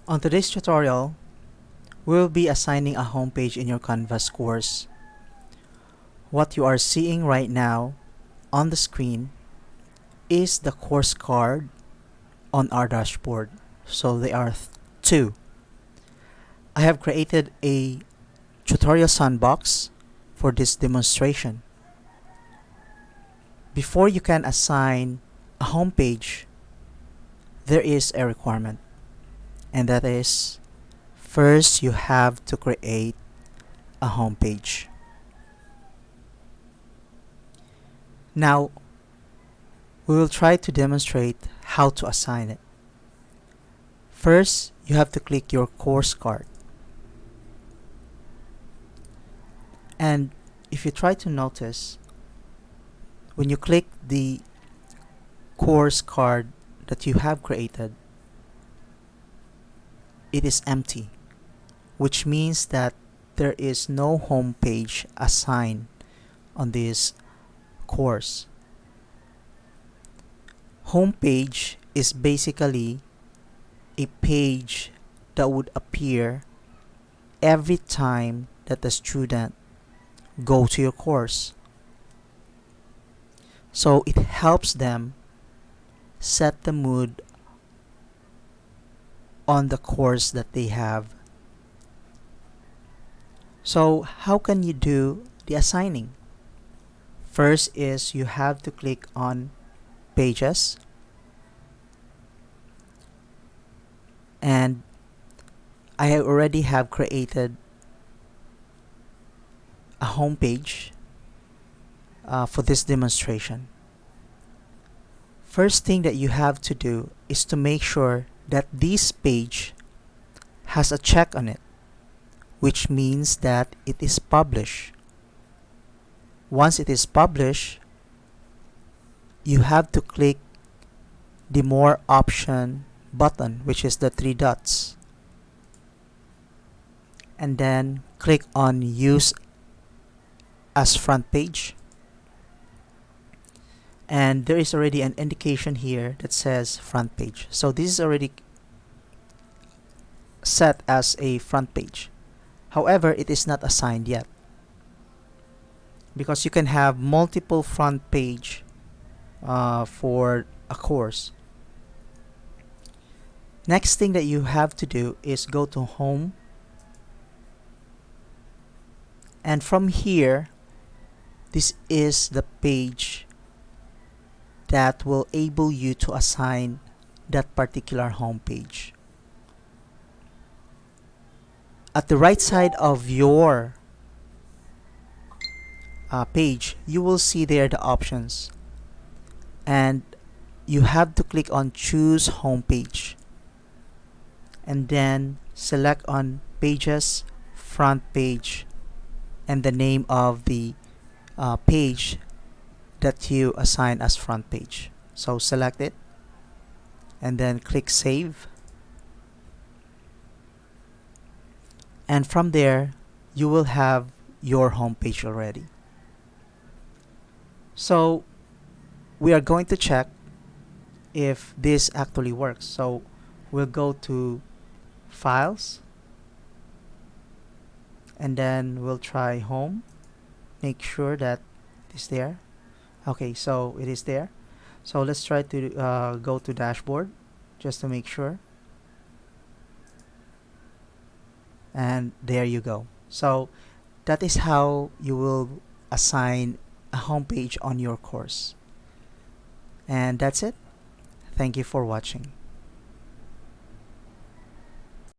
On today's tutorial, we will be assigning a homepage in your Canvas course. What you are seeing right now on the screen is the course card on our dashboard. So they are two. I have created a tutorial sandbox for this demonstration. Before you can assign a homepage, there is a requirement, and that is first you have to create a homepage. Now, we will try to demonstrate how to assign it. First, you have to click your course card. And if you try to notice, when you click the course card that you have created, it is empty, which means that there is no home page assigned on this course. Home page is basically a page that would appear every time that the student go to your course. So it helps them set the mood on the course that they have. So how can you do the assigning? First is you have to click on Pages, and I already have created a home page for this demonstration. First thing that you have to do is to make sure that this page has a check on it, which means that it is published. Once it is published, you have to click the More option button, which is the three dots, and then click on Use as Front Page. And there is already an indication here that says front page. So this is already set as a front page. However, it is not assigned yet, because you can have multiple front page for a course. Next thing that you have to do is go to Home, and from here, this is the page that will enable you to assign that particular home page. At the right side of your page, you will see there the options, and you have to click on Choose Home Page, and then select on Pages, Front Page, and the name of the page that you assign as front page. So select it and then click Save, and from there you will have your home page already. So we are going to check if this actually works. So we'll go to Files, and then we'll try Home. Make sure that it's there. Okay, so it is there. So let's try to go to Dashboard just to make sure. And there you go. So that is how you will assign a home page on your course. And that's it. Thank you for watching.